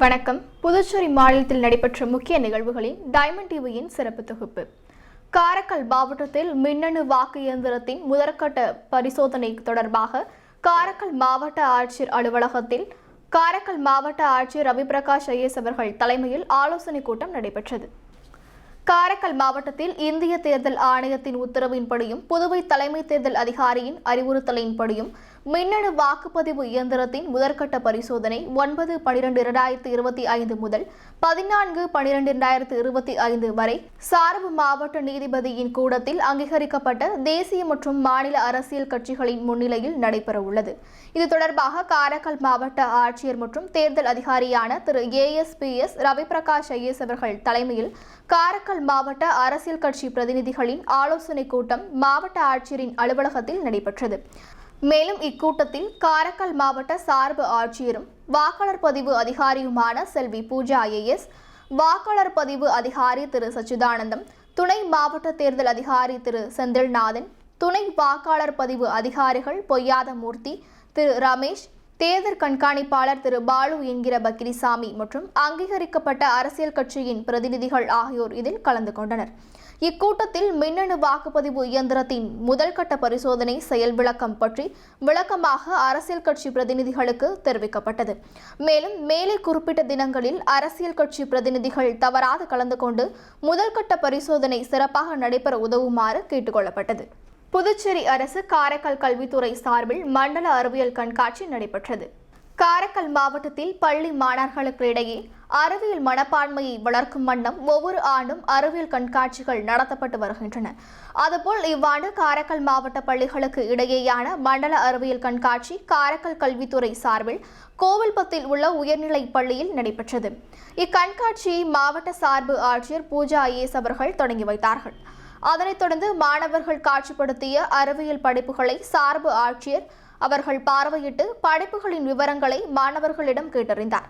வணக்கம். புதுச்சேரி மாநிலத்தில் நடைபெற்ற முக்கிய நிகழ்வுகளின் டைமண்ட் டிவியின் சிறப்பு தொகுப்பு. காரைக்கால் மாவட்டத்தில் மின்னணு வாக்கு இயந்திரத்தின் முதற்கட்ட பரிசோதனை தொடர்பாக காரைக்கால் மாவட்ட ஆட்சியர் அலுவலகத்தில் காரைக்கால் மாவட்ட ஆட்சியர் ரவிபிரகாஷ் ஐஏஎஸ் அவர்கள் தலைமையில் ஆலோசனை கூட்டம் நடைபெற்றது. காரைக்கால் மாவட்டத்தில் இந்திய தேர்தல் ஆணையத்தின் உத்தரவின்படியும் புதுவை தலைமை தேர்தல் அதிகாரியின் அறிவுறுத்தலின்படியும் மின்னணு வாக்குப்பதிவு இயந்திரத்தின் முதற்கட்ட பரிசோதனை 9/12/2025 முதல் 14/12/2025 வரை சார்பு மாவட்ட நீதிபதியின் கூடத்தில் அங்கீகரிக்கப்பட்ட தேசிய மற்றும் மாநில அரசியல் கட்சிகளின் முன்னிலையில் நடைபெறவுள்ளது. இது தொடர்பாக காரைக்கால் மாவட்ட ஆட்சியர் மற்றும் தேர்தல் அதிகாரியான திரு ASPS ரவிபிரகாஷ் ஐஏஎஸ் அவர்கள் தலைமையில் காரைக்கால் மாவட்ட அரசியல் கட்சி பிரதிநிதிகளின் ஆலோசனை கூட்டம் மாவட்ட ஆட்சியரின் அலுவலகத்தில் நடைபெற்றது. மேலும் இக்கூட்டத்தில் காரைக்கால் மாவட்ட சார்பு ஆட்சியரும் வாக்காளர் பதிவு அதிகாரியுமான செல்வி பூஜா IAS, வாக்காளர் பதிவு அதிகாரி திரு சச்சிதானந்தம், துணை மாவட்ட தேர்தல் அதிகாரி திரு செந்தில்நாதன், துணை வாக்காளர் பதிவு அதிகாரிகள் பொய்யாத மூர்த்தி, திரு ரமேஷ், தேர்தல் கண்காணிப்பாளர் திரு பாலு என்கிற பக்கிரிசாமி மற்றும் அங்கீகரிக்கப்பட்ட அரசியல் கட்சியின் பிரதிநிதிகள் ஆகியோர் இதில் கலந்து கொண்டனர். இக்கூட்டத்தில் மின்னணு வாக்குப்பதிவு இயந்திரத்தின் முதல்கட்ட பரிசோதனை செயல் விளக்கம் பற்றி விளக்கமாக அரசியல் கட்சி பிரதிநிதிகளுக்கு தெரிவிக்கப்பட்டது. மேலும் மேலே குறிப்பிட்ட தினங்களில் அரசியல் கட்சி பிரதிநிதிகள் தவறாது கலந்து கொண்டு முதல்கட்ட பரிசோதனை சிறப்பாக நடைபெற உதவுமாறு கேட்டுக்கொள்ளப்பட்டது. புதுச்சேரி அரசு காரைக்கால் கல்வித்துறை சார்பில் மண்டல அறிவியல் கண்காட்சி நடைபெற்றது. காரைக்கால் மாவட்டத்தில் பள்ளி மாணவர்களுக்கு இடையே அறிவியல் மனப்பான்மையை வளர்க்கும் வண்ணம் ஒவ்வொரு ஆண்டும் அறிவியல் கண்காட்சிகள் நடத்தப்பட்டு வருகின்றன. அதுபோல் இவ்வாண்டு காரைக்கால் மாவட்ட பள்ளிகளுக்கு இடையேயான மண்டல அறிவியல் கண்காட்சி காரைக்கால் கல்வித்துறை சார்பில் கோவில்பத்தில் உள்ள உயர்நிலை பள்ளியில் நடைபெற்றது. இக்கண்காட்சியை மாவட்ட சார்பு ஆட்சியர் பூஜா IAS அவர்கள் தொடங்கி வைத்தார்கள். அதனைத் தொடர்ந்து மாணவர்கள் காட்சிப்படுத்திய அறிவியல் படைப்புகளை சார்பு ஆட்சியர் அவர்கள் பார்வையிட்டு படைப்புகளின் விவரங்களை மாணவர்களிடம் கேட்டறிந்தார்.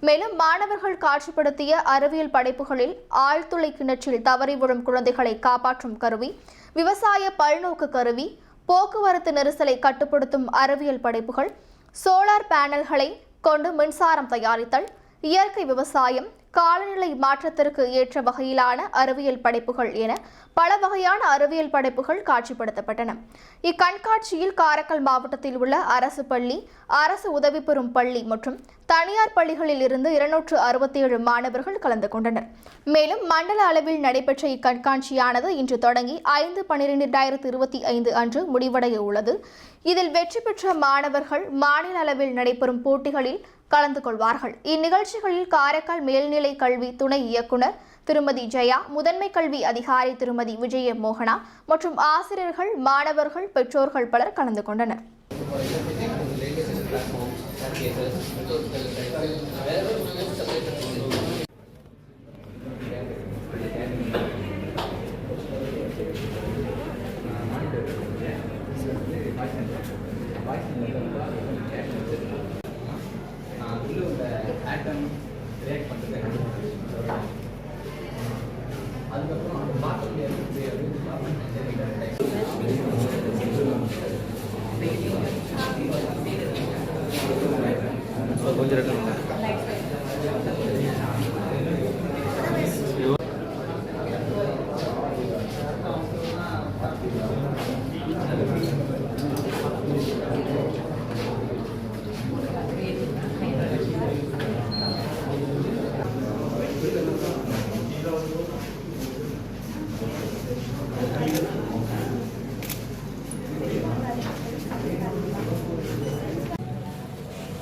மேலும் மாணவர்கள் காட்சிப்படுத்திய அறிவியல் படைப்புகளில் ஆழ்துளை கிணற்றில் தவறி விழும் குழந்தைகளை காப்பாற்றும் கருவி, விவசாய பல்நோக்கு கருவி, போக்குவரத்து நெரிசலை கட்டுப்படுத்தும் அறிவியல் படைப்புகள், சோலார் பேனல்களை கொண்டு மின்சாரம் தயாரித்தல், இயற்கை விவசாயம், காலநிலை மாற்றத்திற்கு ஏற்ற வகையிலான அறிவியல் படைப்புகள் என பல வகையான அறிவியல் படைப்புகள் காட்சிப்படுத்தப்பட்டன. இக்கண்காட்சியில் காரைக்கால் மாவட்டத்தில் உள்ள அரசு பள்ளி, அரசு உதவி பெறும் பள்ளி மற்றும் தனியார் பள்ளிகளில் இருந்து 267 மாணவர்கள் கலந்து கொண்டனர். மேலும் மண்டல அளவில் நடைபெற்ற இக்கண்காட்சியானது இன்று தொடங்கி 5/12/2025 அன்று முடிவடைய உள்ளது. இதில் வெற்றி பெற்ற மாணவர்கள் மாநில அளவில் நடைபெறும் போட்டிகளில் கலந்து கொள்வார்கள். இந்நிகழ்ச்சிகளில் காரைக்கால் மேல்நிலை கல்வி துணை இயக்குனர் திருமதி ஜெயா, முதன்மை கல்வி அதிகாரி திருமதி விஜய மோகனா மற்றும் ஆசிரியர்கள், மாணவர்கள், பெற்றோர்கள் பலர் கலந்து கொண்டனர்.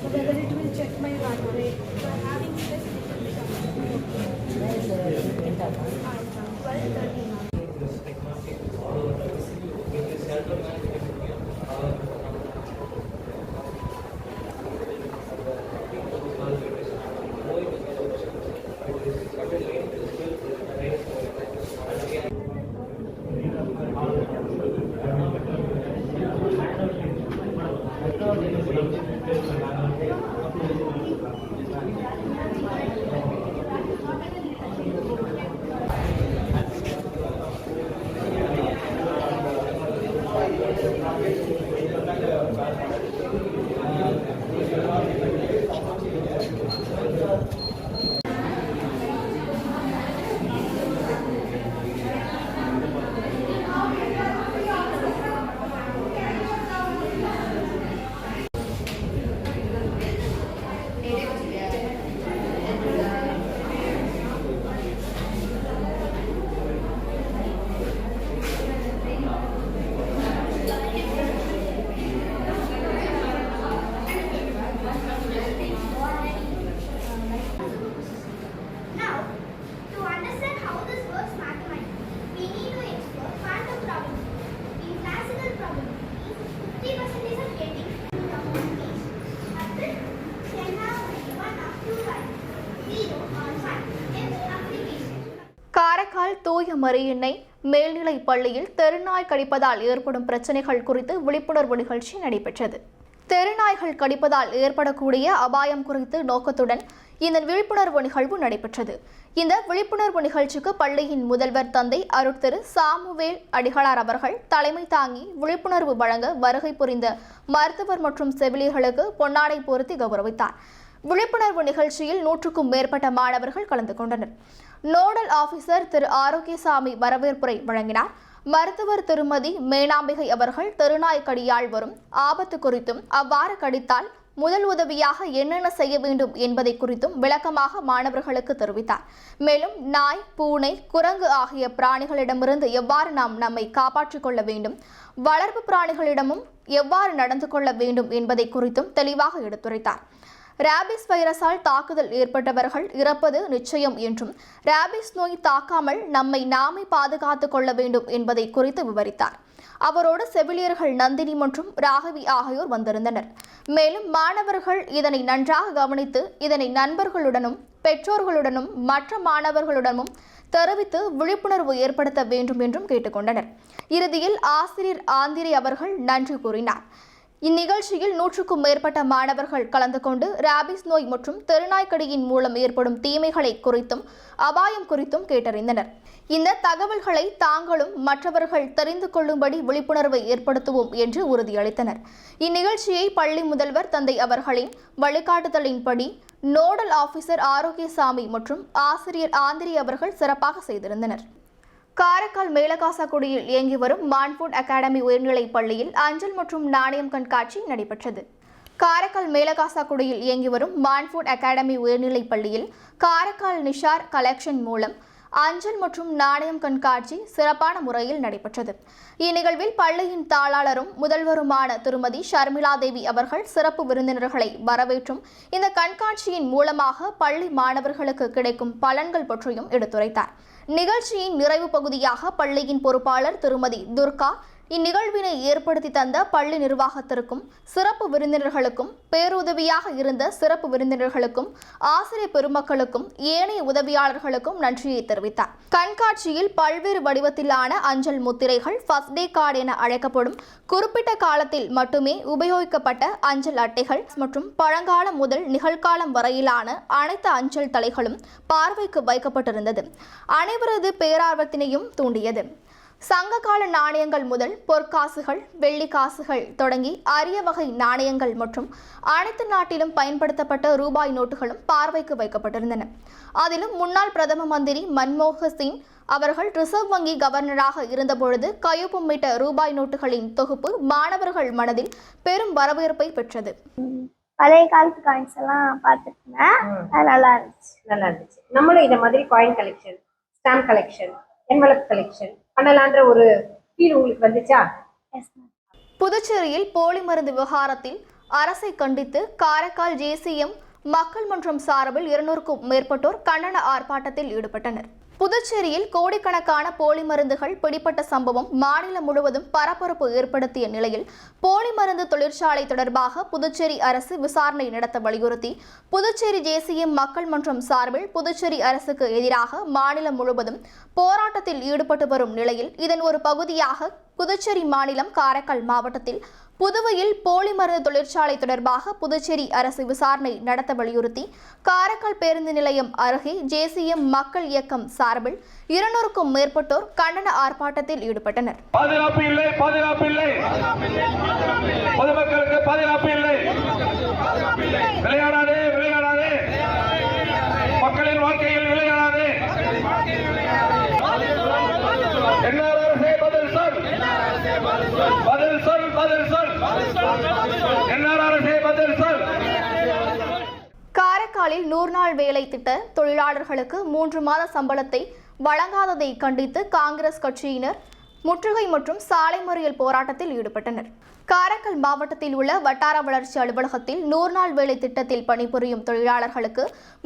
Whether it will check my heart rate. So having this, 12:13. Karaikal தூய மரியெண்ணை மேல்நிலைப் பள்ளியில் தெருநாய் கடிப்பதால் ஏற்படும் பிரச்சினைகள் குறித்து விழிப்புணர்வு நிகழ்ச்சி நடைபெற்றது. தெருநாய்கள் கடிப்பதால் ஏற்படக்கூடிய அபாயம் குறித்து நோக்கத்துடன் இந்த விழிப்புணர்வு நிகழ்வு நடைபெற்றது. இந்த விழிப்புணர்வு நிகழ்ச்சிக்கு பள்ளியின் முதல்வர் தந்தை அருட்திரு சாமுவேல் அடிகளார் அவர்கள் தலைமை தாங்கி விழிப்புணர்வு வழங்க வருகை புரிந்த மருத்துவர் மற்றும் செவிலியர்களுக்கு பொன்னாடை பொருத்தி கௌரவித்தார். விழிப்புணர்வு நிகழ்ச்சியில் 100க்கும் மேற்பட்ட மாணவர்கள் கலந்து கொண்டனர். நோடல் ஆபீசர் திரு ஆரோக்கியசாமி வரவேற்புரை வழங்கினார். மருத்துவர் திருமதி மேனாம்பிகை அவர்கள் தெருநாய் கடியால் வரும் ஆபத்து குறித்தும் அவ்வாறு கடித்தால் முதல் உதவியாக என்னென்ன செய்ய வேண்டும் என்பதை குறித்தும் விளக்கமாக மாணவர்களுக்கு தெரிவித்தார். மேலும் நாய், பூனை, குரங்கு ஆகிய பிராணிகளிடமிருந்து எவ்வாறு நாம் நம்மை காப்பாற்றிக் கொள்ள வேண்டும், வளர்ப்பு பிராணிகளிடமும் எவ்வாறு நடந்து கொள்ள வேண்டும் என்பதை குறித்தும் தெளிவாக எடுத்துரைத்தார். ரேபிஸ் வைரஸால் தாக்குதல் ஏற்பட்டவர்கள் இறப்பது நிச்சயம் என்றும் ரேபிஸ் நோய் தாக்காமல் நம்மை நாமே பாதுகாத்துக் கொள்ள வேண்டும் என்பதை குறித்து விவரித்தார். அவரோடு செவிலியர்கள் நந்தினி மற்றும் ராகவி ஆகியோர் வந்திருந்தனர். மேலும் மாணவர்கள் இதனை நன்றாக கவனித்து இதனை நண்பர்களுடனும் பெற்றோர்களுடனும் மற்ற மாணவர்களுடனும் தெரிவித்து விழிப்புணர்வு ஏற்படுத்த வேண்டும் என்றும் கேட்டுக்கொண்டனர். இறுதியில் ஆசிரியர் ஆந்திரி அவர்கள் நன்றி கூறினார். இந்நிகழ்ச்சியில் 100க்கும் மேற்பட்ட மாணவர்கள் கலந்து கொண்டு ரேபிஸ் நோய் மற்றும் தெருநாய்க்கடியின் மூலம் ஏற்படும் தீமைகளை குறித்தும் அபாயம் குறித்தும் கேட்டறிந்தனர். இந்த தகவல்களை தாங்களும் மற்றவர்கள் தெரிந்து கொள்ளும்படி விழிப்புணர்வை ஏற்படுத்துவோம் என்று உறுதியளித்தனர். இந்நிகழ்ச்சியை பள்ளி முதல்வர் தந்தை அவர்களின் வழிகாட்டுதலின்படி நோடல் ஆபீசர் ஆரோக்கியசாமி மற்றும் ஆசிரியர் ஆந்திரி அவர்கள் சிறப்பாக செய்திருந்தனர். காரைக்கால் மேலகாசாக்குடியில் இயங்கி வரும் மான்ஃபுட் அகாடமி உயர்நிலைப் பள்ளியில் அஞ்சல் மற்றும் நாணயம் கண்காட்சி நடைபெற்றது. காரைக்கால் மேலகாசாக்குடியில் இயங்கி வரும் மான்ஃபுட் அகாடமி உயர்நிலைப் பள்ளியில் காரைக்கால் நிஷார் கலெக்ஷன் மூலம் அஞ்சல் மற்றும் நாணயம் கண்காட்சி சிறப்பான முறையில் நடைபெற்றது. இந்நிகழ்வில் பள்ளியின் தாளாளரும் முதல்வருமான திருமதி ஷர்மிளா தேவி அவர்கள் சிறப்பு விருந்தினர்களை வரவேற்றும் இந்த கண்காட்சியின் மூலமாக பள்ளி மாணவர்களுக்கு கிடைக்கும் பலன்கள் பற்றியும் எடுத்துரைத்தார். நிகழ்ச்சியின் நிறைவு பகுதியாக பள்ளியின் பொறுப்பாளர் திருமதி துர்கா இந்நிகழ்வினை ஏற்படுத்தி தந்த பள்ளி நிர்வாகத்திற்கும் சிறப்பு விருந்தினர்களுக்கும் பேருதவியாக இருந்த சிறப்பு விருந்தினர்களுக்கும் ஆசிரியர் பெருமக்களுக்கும் ஏனைய உதவியாளர்களுக்கும் நன்றியை தெரிவித்தார். கண்காட்சியில் பல்வேறு வடிவத்திலான அஞ்சல் முத்திரைகள், ஃபர்ஸ்ட் டே கார்டு என அழைக்கப்படும் குறிப்பிட்ட காலத்தில் மட்டுமே உபயோகிக்கப்பட்ட அஞ்சல் அட்டைகள் மற்றும் பழங்காலம் முதல் நிகழ்காலம் வரையிலான அனைத்து அஞ்சல் தலைகளும் பார்வைக்கு வைக்கப்பட்டிருந்தது. அனைவரது பேரார்வத்தினையும் தூண்டியது. சங்ககால நாணயங்கள் முதல் பொற்காசுகள், வெள்ளி காசுகள் தொடங்கி அரிய வகை நாணயங்கள் மற்றும் அனைத்து நாட்டிலும் பயன்படுத்தப்பட்ட ரூபாய் நோட்டுகளும் பார்வைக்கு வைக்கப்பட்டிருந்தன. அதிலும் முன்னாள் பிரதம மந்திரி மன்மோகன் சிங் அவர்கள் ரிசர்வ் வங்கி கவர்னராக இருந்தபொழுது கையொப்பமிட்ட ரூபாய் நோட்டுகளின் தொகுப்பு மாணவர்கள் மனதில் பெரும் வரவேற்பை பெற்றது. பழைய காலத்து காயின்ஸ் எல்லாம் பார்த்துருக்கேன். நல்லா இருந்துச்சு. நம்மளும் இந்த மாதிரி coin collection, stamp collection, envelope collection பண்ணலான்ற ஒரு ஃபீல் உங்களுக்கு வந்துச்சா? புதுச்சேரியில் போலி மருந்து விவகாரத்தில் அரசை கண்டித்து காரைக்கால் JCM மக்கள் மன்றம் சார்பில் 200க்கும் மேற்பட்டோர் கண்டன ஆர்ப்பாட்டத்தில் ஈடுபட்டனர். புதுச்சேரியில் கோடிக்கணக்கான போலி மருந்துகள் பிடிப்பட்ட சம்பவம் மாநிலம் முழுவதும் பரபரப்பு ஏற்படுத்திய நிலையில் போலி மருந்து தொழிற்சாலை தொடர்பாக புதுச்சேரி அரசு விசாரணை நடத்த வலியுறுத்தி புதுச்சேரி JCM மக்கள் மன்றம் சார்பில் புதுச்சேரி அரசுக்கு எதிராக மாநிலம் முழுவதும் போராட்டத்தில் ஈடுபட்டு வரும் நிலையில் இதன் ஒரு பகுதியாக புதுச்சேரி மாநிலம் காரைக்கால் மாவட்டத்தில் புதுவையில் போலி மருந்து தொழிற்சாலை தொடர்பாக புதுச்சேரி அரசு விசாரணை நடத்த வலியுறுத்தி காரைக்கால் பேருந்து நிலையம் அருகே JCM மக்கள் இயக்கம் சார்பில் 200க்கும் மேற்பட்டோர் கண்டன ஆர்ப்பாட்டத்தில் ஈடுபட்டனர். பாதுகாப்பு இல்லை, பொதுமக்களுக்கு பாதுகாப்பு இல்லை, விளையாடாதே, மக்களின் வாழ்க்கையில் விளையாடாதே. காரைக்காலில் 100 நாள் வேலை திட்ட தொழிலாளர்களுக்கு 3 மாத சம்பளத்தை வழங்காததை கண்டித்து காங்கிரஸ் கட்சியினர் முற்றுகை மற்றும் சாலை மறியல் போராட்டத்தில் ஈடுபட்டனர். காரைக்கால் மாவட்டத்தில் உள்ள வட்டார வளர்ச்சி அலுவலகத்தில் 100 நாள் வேலை திட்டத்தில் பணிபுரியும் தொழிலாளர்களுக்கு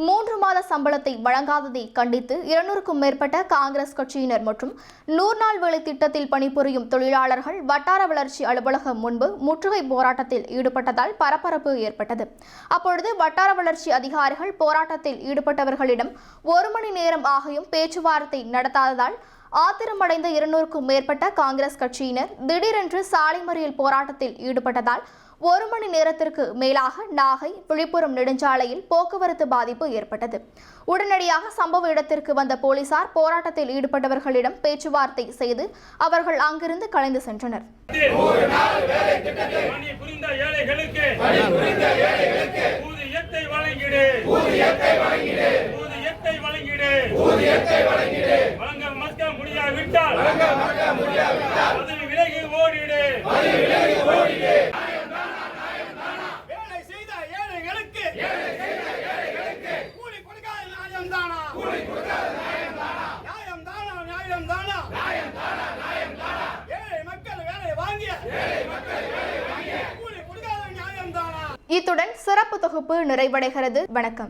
3 மாத சம்பளத்தை வழங்காததை கண்டித்து 200க்கும் மேற்பட்ட காங்கிரஸ் கட்சியினர் மற்றும் 100 நாள் வேலை திட்டத்தில் பணிபுரியும் தொழிலாளர்கள் வட்டார வளர்ச்சி அலுவலகம் முன்பு முற்றுகை போராட்டத்தில் ஈடுபட்டதால் பரபரப்பு ஏற்பட்டது. அப்பொழுது வட்டார வளர்ச்சி அதிகாரிகள் போராட்டத்தில் ஈடுபட்டவர்களிடம் 1 மணி நேரம் ஆகியும் பேச்சுவார்த்தை நடத்தாததால் ஆத்திரமடைந்த 200க்கும் மேற்பட்ட காங்கிரஸ் கட்சியினர் திடீரென்று சாலை மறியல் போராட்டத்தில் ஈடுபட்டதால் 1 மணி நேரத்திற்கு மேலாக நாகை விழுப்புரம் நெடுஞ்சாலையில் போக்குவரத்து பாதிப்பு ஏற்பட்டது. உடனடியாக சம்பவ இடத்திற்கு வந்த போலீசார் போராட்டத்தில் ஈடுபட்டவர்களிடம் பேச்சுவார்த்தை செய்து அவர்கள் அங்கிருந்து கலைந்து சென்றனர். முடியாவிட்டால் பதவி விலகி ஓடிடு. வேலை செய்த ஏழைகளுக்கு கூலி கொடுக்காத நியாயம் தானா? நியாயம் தானா? ஏழை மக்கள் வேலை வாங்கிய கூலி கொடுக்காத நியாயம் தானா? இத்துடன் சிறப்பு தொகுப்பு நிறைவடைகிறது. வணக்கம்.